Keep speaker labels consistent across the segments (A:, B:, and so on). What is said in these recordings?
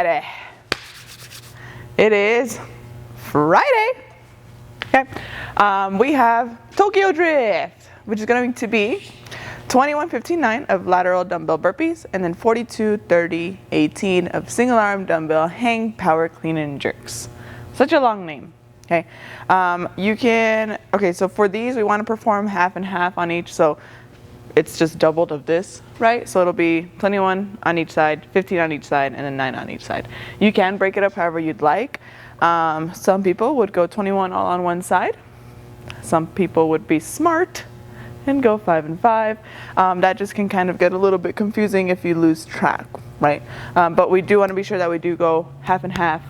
A: ready. It is Friday. Okay. We have Tokyo Drift, which is going to be 21-15-9 of lateral dumbbell burpees, and then 42-30-18 of single arm dumbbell hang power clean and jerks. Such a long name. Okay. So for these, we want to perform half and half on each. So it's just doubled of this, right? So it'll be 21 on each side, 15 on each side, and then 9 on each side. You can break it up however you'd like. Some people would go 21 all on one side. Some people would be smart and go 5 and 5. That just can kind of get a little bit confusing if you lose track, right? But we do want to be sure that we do go half and half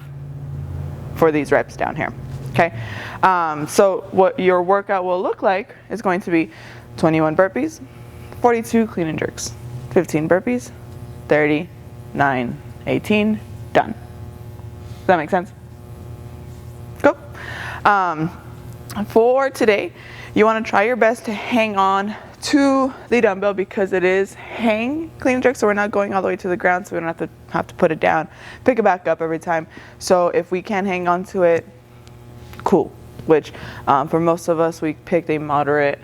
A: for these reps down here, okay? So what your workout will look like is going to be 21 burpees, 42 clean and jerks, 15 burpees, 30, 9, 18, done. Does that make sense? Go. For today, you want to try your best to hang on to the dumbbell because it is hang clean and jerk, so we're not going all the way to the ground, so we don't have to put it down, pick it back up every time. So if we can hang on to it, cool. Which for most of us, we picked a moderate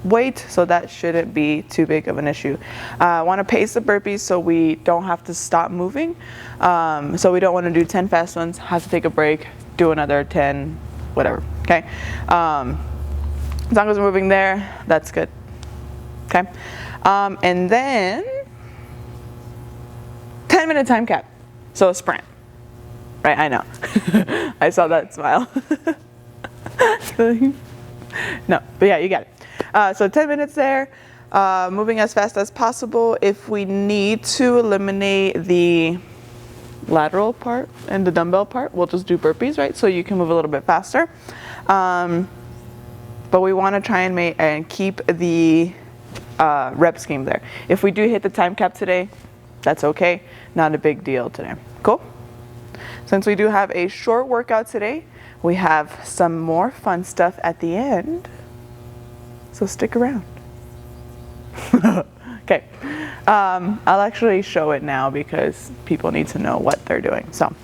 A: weight, so that shouldn't be too big of an issue. I want to pace the burpees so we don't have to stop moving. So we don't want to do 10 fast ones, have to take a break, do another 10, whatever, okay? As long as we're moving there, that's good, okay? And then 10-minute time cap, so a sprint, right? I know, I saw that smile. No, but yeah, you got it. So 10 minutes there, moving as fast as possible. If we need to eliminate the lateral part and the dumbbell part, we'll just do burpees, right? So you can move a little bit faster. But we want to try and keep the rep scheme there. If we do hit the time cap today, that's okay. Not a big deal today. Cool? Since we do have a short workout today, we have some more fun stuff at the end. So stick around. Okay. I'll actually show it now because people need to know what they're doing. So.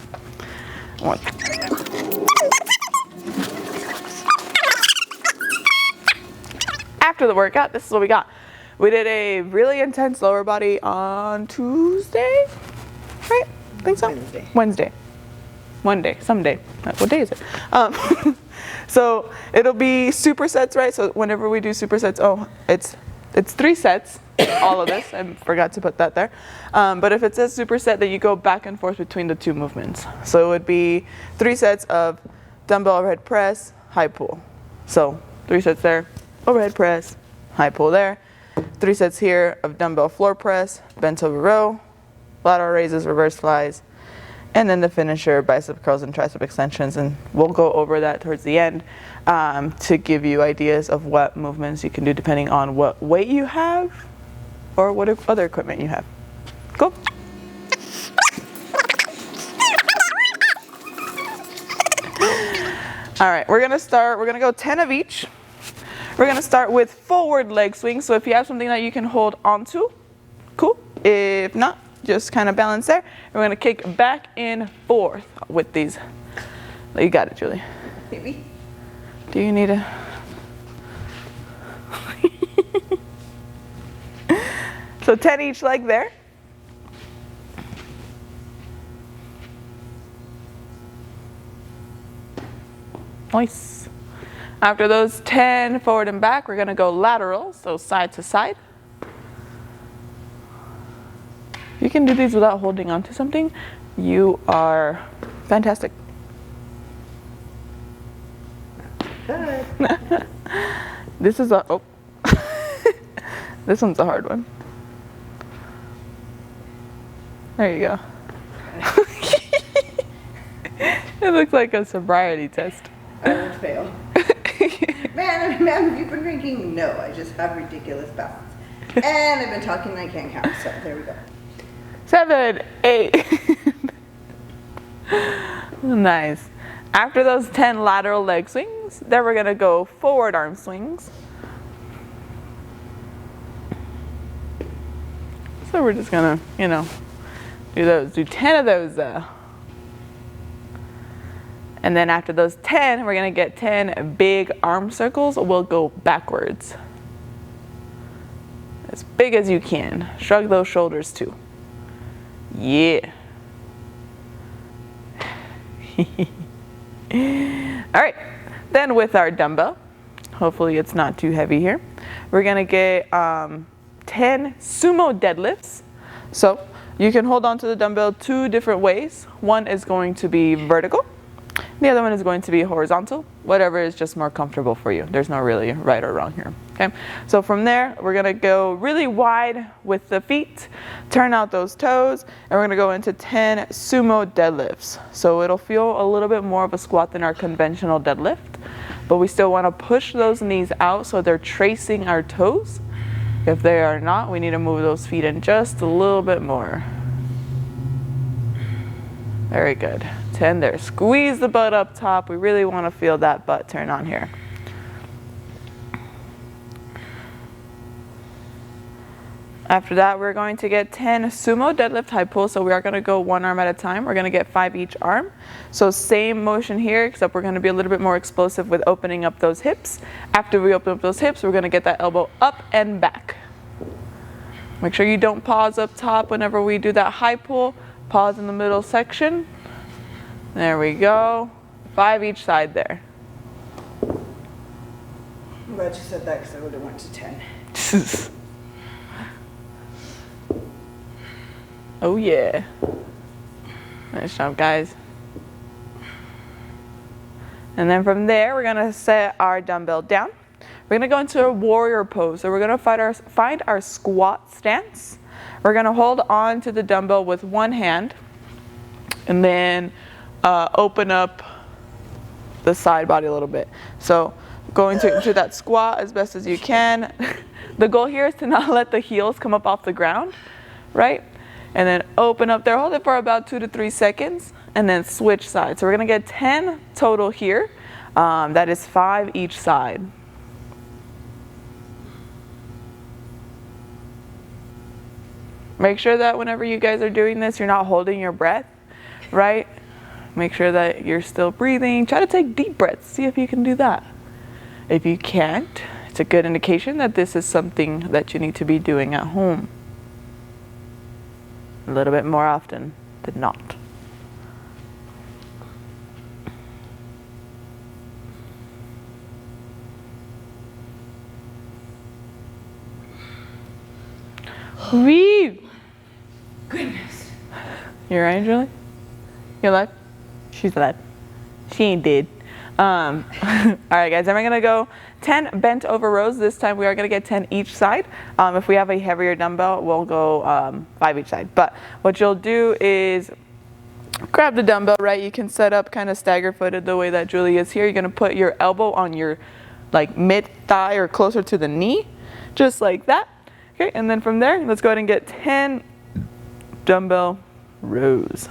A: After the workout, this is what we got. We did a really intense lower body on Tuesday, right? I think so. Wednesday. One day, someday. What day is it? So it'll be supersets, right? So whenever we do supersets, it's 3 sets, all of this. I forgot to put that there. But if it says superset, then you go back and forth between the 2 movements. So it would be 3 sets of dumbbell overhead press, high pull. So 3 sets there, overhead press, high pull there. 3 sets here of dumbbell floor press, bent over row, lateral raises, reverse flies, and then the finisher, bicep curls and tricep extensions. And we'll go over that towards the end to give you ideas of what movements you can do depending on what weight you have or what other equipment you have. Cool. All right, we're gonna go 10 of each. We're gonna start with forward leg swings. So if you have something that you can hold onto, cool. If not, just kind of balance there. We're gonna kick back and forth with these. You got it, Julie.
B: Maybe.
A: Do you need a? So 10 each leg there. Nice. After those 10 forward and back, we're gonna go lateral, so side to side. You can do these without holding on to something. You are fantastic.
B: Good.
A: This is this one's a hard one. There you go. It looks like a sobriety test.
B: I would fail. Man, you've been drinking? No, I just have ridiculous balance. And I've been talking and I can't count, so there we go.
A: 7, 8. Nice. After those 10 lateral leg swings, then we're gonna go forward arm swings. So we're just gonna, Do 10 of those. And then after those 10, we're gonna get 10 big arm circles. We'll go backwards. As big as you can. Shrug those shoulders too. Yeah. All right, then with our dumbbell, hopefully it's not too heavy here, we're gonna get 10 sumo deadlifts. So you can hold on to the dumbbell 2 different ways. One is going to be vertical. The other one is going to be horizontal, whatever is just more comfortable for you. There's no really right or wrong here, okay? So from there, we're gonna go really wide with the feet, turn out those toes, and we're gonna go into 10 sumo deadlifts. So it'll feel a little bit more of a squat than our conventional deadlift, but we still wanna push those knees out so they're tracing our toes. If they are not, we need to move those feet in just a little bit more. Very good. 10 there. Squeeze the butt up top. We really want to feel that butt turn on here. After that, we're going to get 10 sumo deadlift high pull. So we are going to go 1 arm at a time. We're going to get 5 each arm. So same motion here, except we're going to be a little bit more explosive with opening up those hips. After we open up those hips, we're going to get that elbow up and back. Make sure you don't pause up top whenever we do that high pull. Pause in the middle section. There we go. 5 each side there.
B: I'm glad you said that because I would have went to 10.
A: Oh yeah. Nice job, guys. And then from there, we're gonna set our dumbbell down. We're gonna go into a warrior pose. So we're gonna find our squat stance. We're gonna hold on to the dumbbell with one hand and then open up the side body a little bit. So going to that squat as best as you can. The goal here is to not let the heels come up off the ground, right? And then open up there, hold it for about 2 to 3 seconds, and then switch sides. So we're gonna get 10 total here. That is 5 each side. Make sure that whenever you guys are doing this, you're not holding your breath, right? Make sure that you're still breathing. Try to take deep breaths. See if you can do that. If you can't, it's a good indication that this is something that you need to be doing at home a little bit more often than not. Wee!
B: Goodness.
A: You alright, Julie? You alive? She's alive. She ain't dead. Alright guys, then we're gonna go 10 bent over rows. This time we are gonna get 10 each side. If we have a heavier dumbbell, we'll go 5 each side. But what you'll do is grab the dumbbell, right? You can set up kind of stagger footed the way that Julie is here. You're gonna put your elbow on your like mid thigh or closer to the knee, just like that. Okay, and then from there, let's go ahead and get 10 dumbbell rows.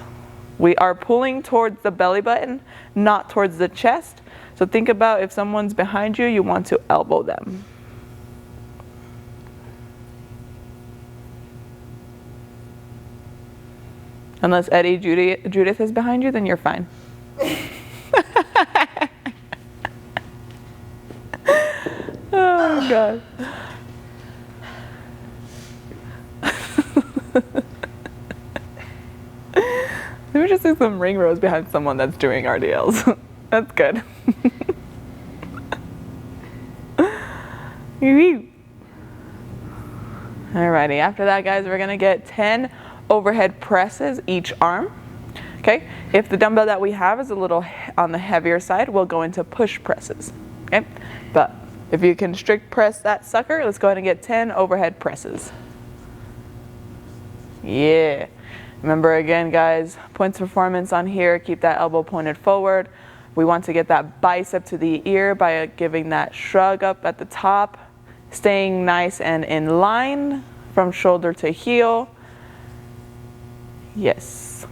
A: We are pulling towards the belly button, not towards the chest. So think about if someone's behind you, you want to elbow them. Unless Eddie, Judith is behind you, then you're fine. Oh, God. Let me just do some ring rows behind someone that's doing RDLs. That's good. Alrighty, after that, guys, we're gonna get 10 overhead presses each arm. Okay, if the dumbbell that we have is a little on the heavier side, we'll go into push presses. Okay, but if you can strict press that sucker, let's go ahead and get 10 overhead presses. Yeah. Remember again, guys, points of performance on here. Keep that elbow pointed forward. We want to get that bicep to the ear by giving that shrug up at the top, staying nice and in line from shoulder to heel. Yes.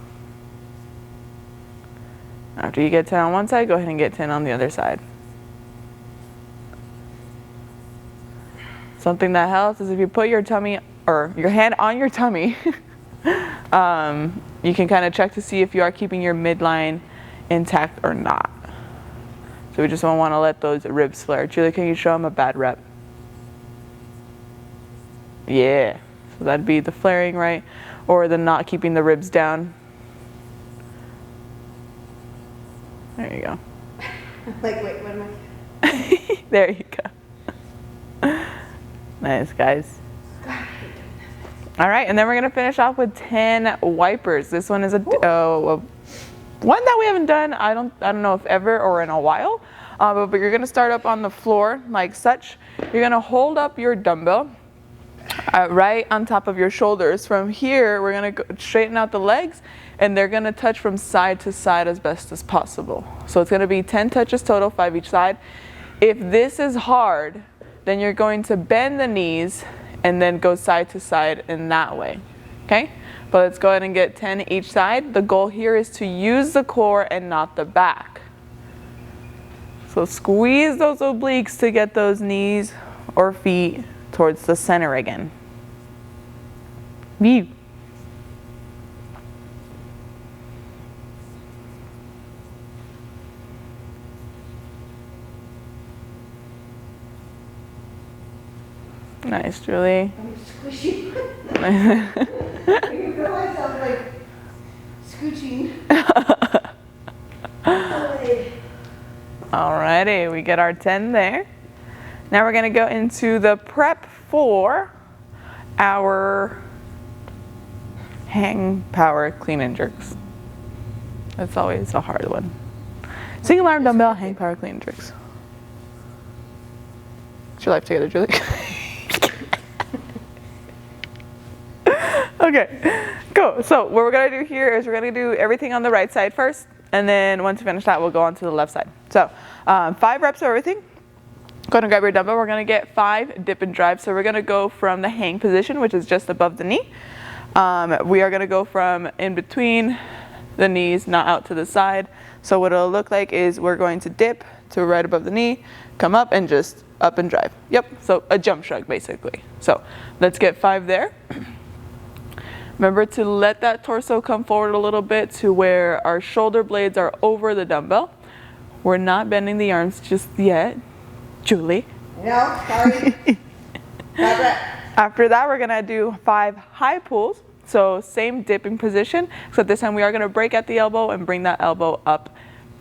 A: After you get 10 on one side, go ahead and get 10 on the other side. Something that helps is if you put your tummy or your hand on your tummy You can kind of check to see if you are keeping your midline intact or not. So we just don't want to let those ribs flare. Julie, can you show them a bad rep? Yeah, so that'd be the flaring, right? Or the not keeping the ribs down. There you go.
B: Like, wait, what am I?
A: There you go. Nice, guys. All right, and then we're gonna finish off with 10 wipers. This one is a one that we haven't done. I don't know if ever or in a while. But you're gonna start up on the floor like such. You're gonna hold up your dumbbell right on top of your shoulders. From here, we're gonna straighten out the legs, and they're gonna touch from side to side as best as possible. So it's gonna be 10 touches total, 5 each side. If this is hard, then you're going to bend the knees and then go side to side in that way, okay? But let's go ahead and get 10 each side. The goal here is to use the core and not the back. So squeeze those obliques to get those knees or feet towards the center again. View. Nice, Julie.
B: I'm squishy. I can feel myself like scooching.
A: Alrighty, we get our 10 there. Now we're gonna go into the prep for our hang power clean and jerks. That's always a hard one. Single arm dumbbell hang power clean and jerks. Get your life together, Julie. Okay, cool. So what we're gonna do here is we're gonna do everything on the right side first, and then once we finish that, we'll go on to the left side. So 5 reps of everything. Go ahead and grab your dumbbell. We're gonna get 5 dip and drive. So we're gonna go from the hang position, which is just above the knee. We are gonna go from in between the knees, not out to the side. So what it'll look like is we're going to dip to right above the knee, come up and just up and drive. Yep, so a jump shrug basically. So let's get 5 there. Remember to let that torso come forward a little bit to where our shoulder blades are over the dumbbell. We're not bending the arms just yet. Julie.
B: No, sorry.
A: After that, we're gonna do 5 high pulls. So same dipping position, except this time we are gonna break at the elbow and bring that elbow up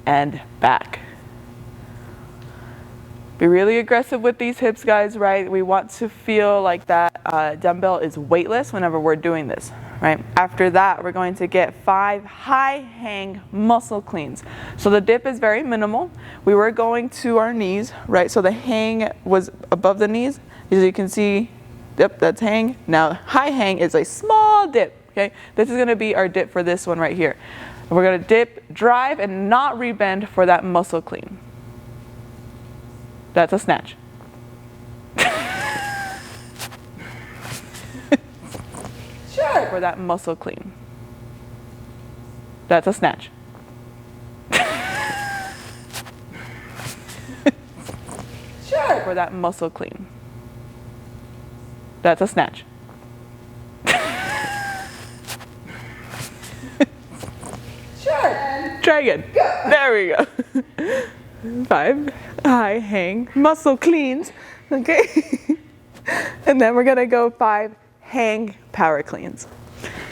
A: and back. Be really aggressive with these hips, guys, right? We want to feel like that dumbbell is weightless whenever we're doing this, right? After that, we're going to get 5 high hang muscle cleans. So the dip is very minimal. We were going to our knees, right? So the hang was above the knees. As you can see, yep, that's hang. Now high hang is a small dip, okay? This is gonna be our dip for this one right here. We're gonna dip, drive, and not rebend for that muscle clean. That's a snatch.
B: Sure.
A: For that muscle clean. That's a snatch.
B: Sure.
A: For that muscle clean. That's a snatch.
B: Sure.
A: Try again.
B: Go.
A: There we go. 5 high hang muscle cleans. Okay. And then we're gonna go 5 hang power cleans.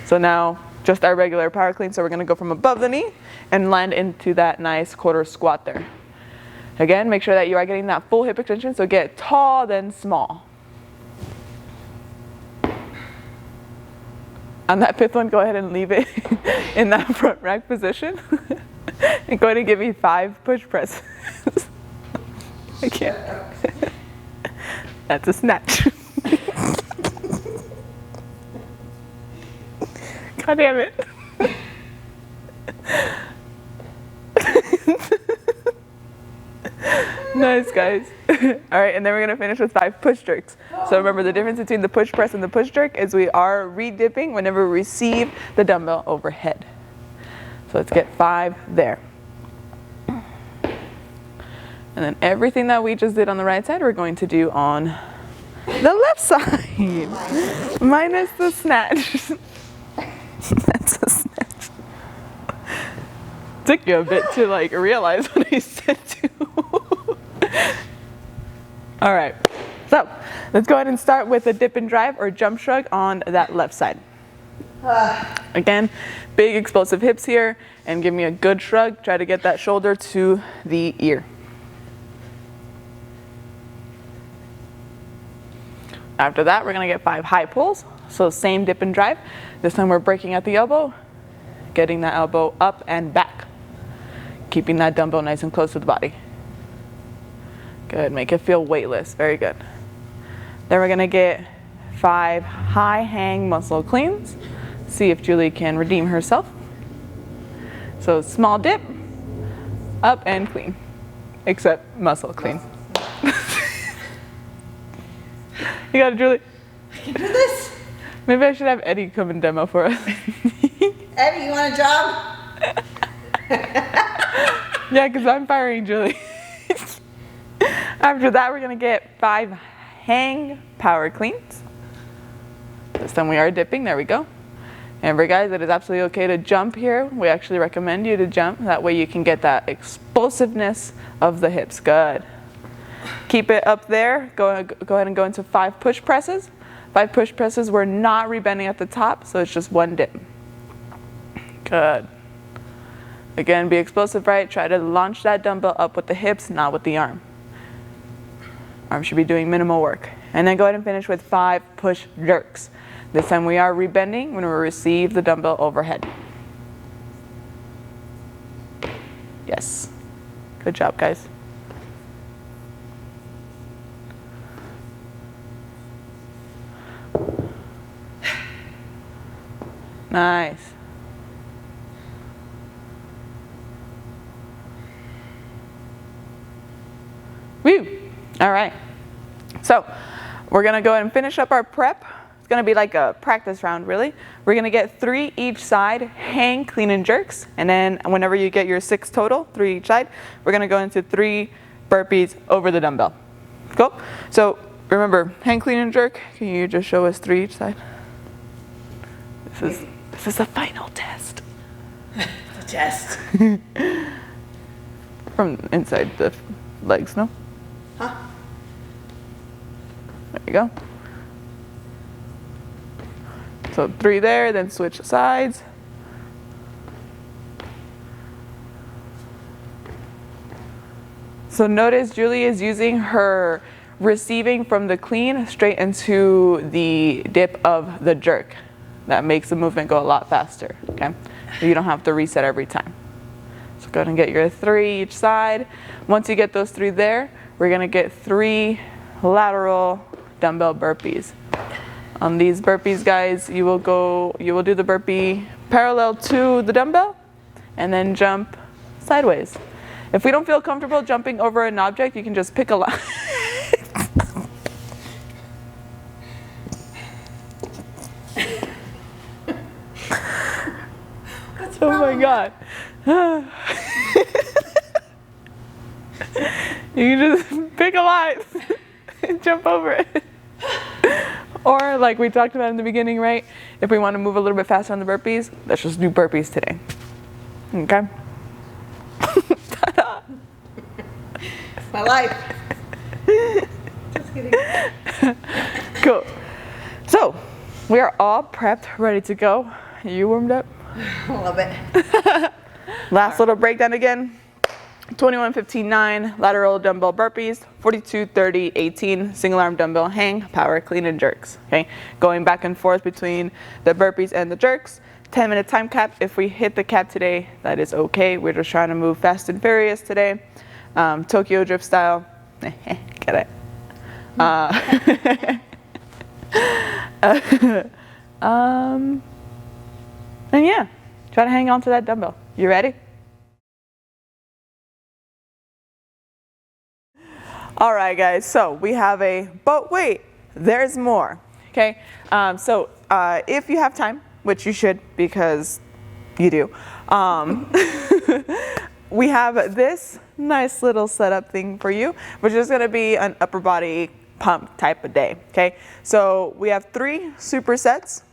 A: So now just our regular power clean. So we're gonna go from above the knee and land into that nice quarter squat there. Again, make sure that you are getting that full hip extension. So get tall, then small. On that 5th one, go ahead and leave it in that front rack position. And go ahead and give me 5 push presses. I can't. That's a snatch. God damn it. Nice, guys. All right, and then we're gonna finish with 5 push jerks. So remember, the difference between the push press and the push jerk is we are re-dipping whenever we receive the dumbbell overhead. So let's get 5 there. And then everything that we just did on the right side, we're going to do on the left side. Minus the snatch. Took you a bit to like realize what I said to. All right, so let's go ahead and start with a dip and drive or jump shrug on that left side. Again, big explosive hips here, and give me a good shrug. Try to get that shoulder to the ear. After that, we're gonna get 5 high pulls. So same dip and drive. This time we're breaking at the elbow, getting that elbow up and back. Keeping that dumbbell nice and close to the body. Good, make it feel weightless, very good. Then we're gonna get 5 high hang muscle cleans. See if Julie can redeem herself. So small dip, up and clean, except muscle clean. You got it, Julie?
B: I can do this.
A: Maybe I should have Eddie come and demo for us.
B: Eddie, you want a job?
A: Yeah, because I'm firing Julie. After that, we're going to get 5 hang power cleans. This time we are dipping. There we go. Remember, guys, it is absolutely okay to jump here. We actually recommend you to jump. That way you can get that explosiveness of the hips. Good. Keep it up there. Go ahead and go into 5 push presses. 5 push presses. We're not rebending at the top, so it's just 1 dip. Good. Again, be explosive, right? Try to launch that dumbbell up with the hips, not with the arm. Arm should be doing minimal work. And then go ahead and finish with 5 push jerks. This time we are rebending when we receive the dumbbell overhead. Yes. Good job, guys. Nice. Woo! All right. So we're gonna go ahead and finish up our prep. It's gonna be like a practice round, really. We're gonna get 3 each side, hang, clean, and jerks. And then whenever you get your 6 total, 3 each side, we're gonna go into 3 burpees over the dumbbell. Cool? So remember, hang, clean, and jerk. Can you just show us 3 each side? This is the final test.
B: The test.
A: From inside the legs, no?
B: Huh?
A: There you go. So 3 there, then switch sides. So notice Julie is using her receiving from the clean straight into the dip of the jerk. That makes the movement go a lot faster, okay? You don't have to reset every time. So go ahead and get your 3 each side. Once you get those 3 there, we're gonna get 3 lateral dumbbell burpees. On these burpees, guys, you will do the burpee parallel to the dumbbell and then jump sideways. If we don't feel comfortable jumping over an object, you can just pick a line. Oh my God. You can just pick a line and jump over it. Or like we talked about in the beginning, right? If we want to move a little bit faster on the burpees, let's just do burpees today. Okay? Ta-da.
B: It's my life. Just kidding.
A: Cool. So, we are all prepped, ready to go. You warmed up?
B: A little bit.
A: Last little breakdown again. 21, 15, 9 lateral dumbbell burpees, 42, 30, 18 single arm dumbbell hang, power, clean, and jerks. Okay, going back and forth between the burpees and the jerks. 10-minute time cap. If we hit the cap today, that is okay. We're just trying to move fast and furious today, Tokyo drift style. Get it? And yeah, try to hang on to that dumbbell. You ready? All right, guys, so we have but wait, there's more, okay? If you have time, which you should because you do, we have this nice little setup thing for you, which is gonna be an upper body pump type of day, okay? So we have 3 supersets.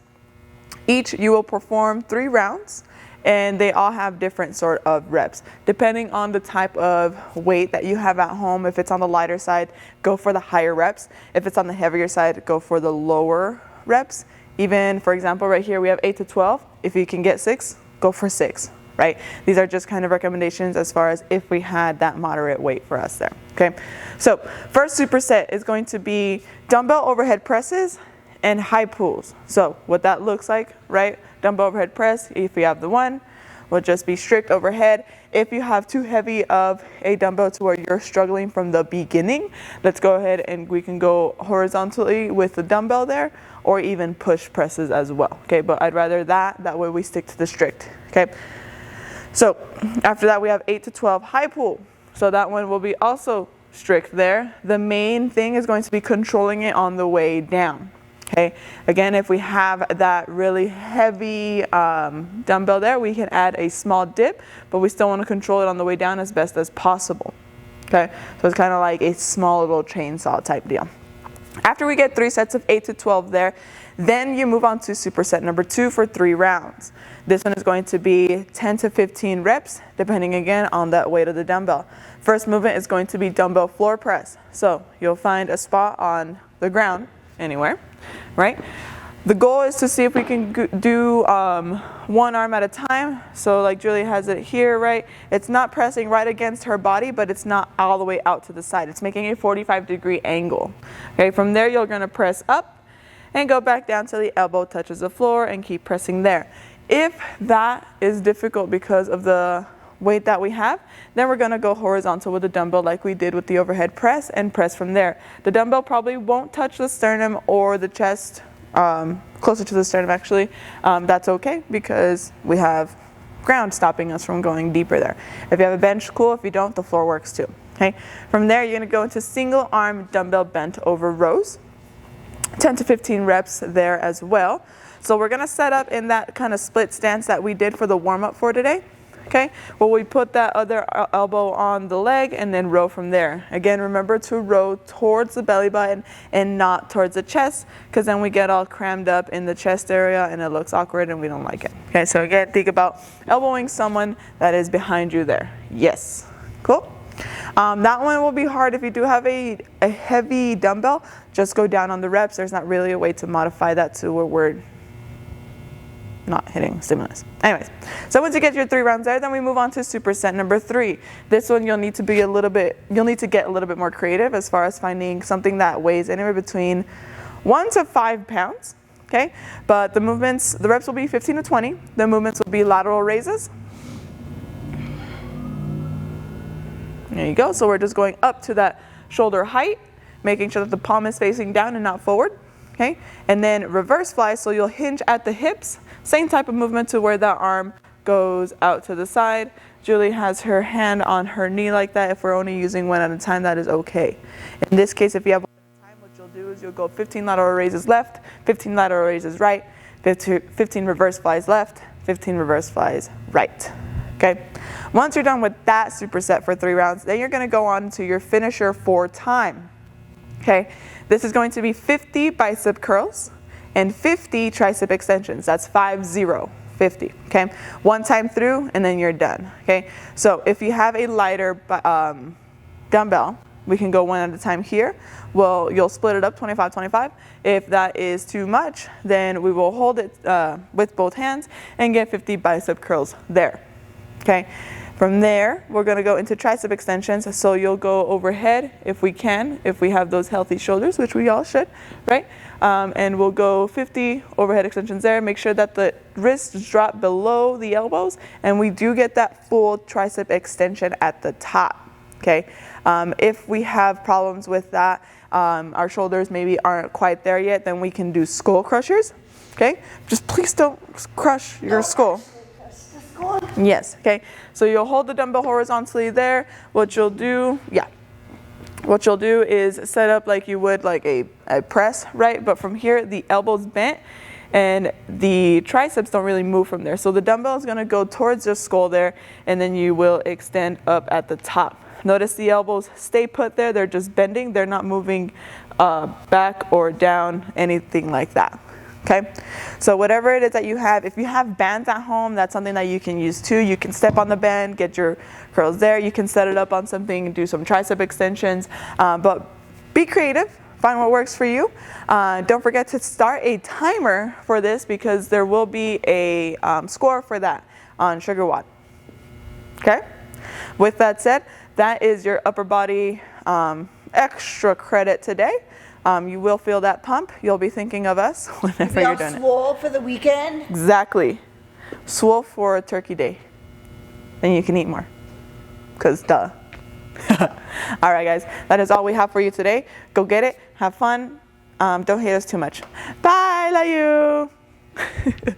A: Each you will perform 3 rounds, and they all have different sort of reps. Depending on the type of weight that you have at home, if it's on the lighter side, go for the higher reps. If it's on the heavier side, go for the lower reps. Even, for example, right here we have 8 to 12. If you can get 6, go for 6, right? These are just kind of recommendations as far as if we had that moderate weight for us there, okay? So first superset is going to be dumbbell overhead presses and high pulls. So what that looks like, right? Dumbbell overhead press, if you have the one, will just be strict overhead. If you have too heavy of a dumbbell to where you're struggling from the beginning, let's go ahead and we can go horizontally with the dumbbell there, or even push presses as well, okay? But I'd rather that way we stick to the strict, okay? So after that we have 8 to 12 high pull. So that one will be also strict there. The main thing is going to be controlling it on the way down. Okay, again, if we have that really heavy dumbbell there, we can add a small dip, but we still want to control it on the way down as best as possible. Okay, so it's kind of like a small little chainsaw type deal. After we get 3 sets of 8 to 12 there, then you move on to superset number 2 for 3 rounds. This one is going to be 10 to 15 reps, depending again on that weight of the dumbbell. First movement is going to be dumbbell floor press. So you'll find a spot on the ground, anywhere, right? The goal is to see if we can do one arm at a time. So like Julie has it here, right? It's not pressing right against her body, but it's not all the way out to the side. It's making a 45-degree angle. Okay, from there you're gonna press up and go back down till the elbow touches the floor and keep pressing there. If that is difficult because of the weight that we have, then we're gonna go horizontal with the dumbbell like we did with the overhead press and press from there. The dumbbell probably won't touch the sternum or the chest, closer to the sternum actually. That's okay because we have ground stopping us from going deeper there. If you have a bench, cool. If you don't, the floor works too. Okay. From there, you're gonna go into single arm dumbbell bent over rows. 10 to 15 reps there as well. So we're gonna set up in that kind of split stance that we did for the warm up for today. Okay, well we put that other elbow on the leg and then row from there. Again, remember to row towards the belly button and not towards the chest, because then we get all crammed up in the chest area and it looks awkward and we don't like it. Okay, so again, think about elbowing someone that is behind you there. Yes, cool. That one will be hard if you do have a heavy dumbbell. Just go down on the reps. There's not really a way to modify that to where we're not hitting stimulus. Anyways, so once you get your 3 rounds there, then we move on to superset number 3. This one you'll need to get a little bit more creative as far as finding something that weighs anywhere between 1 to 5 pounds. Okay, but the reps will be 15 to 20. The movements will be lateral raises. There you go. So we're just going up to that shoulder height, making sure that the palm is facing down and not forward. Okay, and then reverse fly, so you'll hinge at the hips. Same type of movement to where that arm goes out to the side. Julie has her hand on her knee like that. If we're only using one at a time, that is okay. In this case, if you have one at a time, what you'll do is you'll go 15 lateral raises left, 15 lateral raises right, 15 reverse flies left, 15 reverse flies right. Okay, once you're done with that superset for 3 rounds, then you're gonna go on to your finisher for time. Okay, this is going to be 50 bicep curls and 50 tricep extensions. That's 50, okay? One time through and then you're done, okay? So if you have a lighter dumbbell, we can go one at a time here. Well, you'll split it up 25-25. If that is too much, then we will hold it with both hands and get 50 bicep curls there, okay? From there, we're gonna go into tricep extensions. So you'll go overhead if we can, if we have those healthy shoulders, which we all should, right? And we'll go 50 overhead extensions there. Make sure that the wrists drop below the elbows, and we do get that full tricep extension at the top, okay? If we have problems with that, our shoulders maybe aren't quite there yet, then we can do skull crushers, okay? Just please don't crush your skull. Yes, okay. So you'll hold the dumbbell horizontally there. What you'll do is set up like you would like a press, right? But from here, the elbow's bent and the triceps don't really move from there. So the dumbbell is gonna go towards your skull there, and then you will extend up at the top. Notice the elbows stay put there. They're just bending. They're not moving back or down, anything like that. Okay, so whatever it is that you have, if you have bands at home, that's something that you can use too. You can step on the band, get your curls there. You can set it up on something and do some tricep extensions, but be creative. Find what works for you. Don't forget to start a timer for this because there will be a score for that on Sugar Watt. Okay? With that said, that is your upper body extra credit today. You will feel that pump. You'll be thinking of us whenever you're doing it.
B: Swole for the weekend.
A: Exactly. Swole for a turkey day. Then you can eat more. Because duh. All right, guys. That is all we have for you today. Go get it. Have fun. Don't hate us too much. Bye. Love you.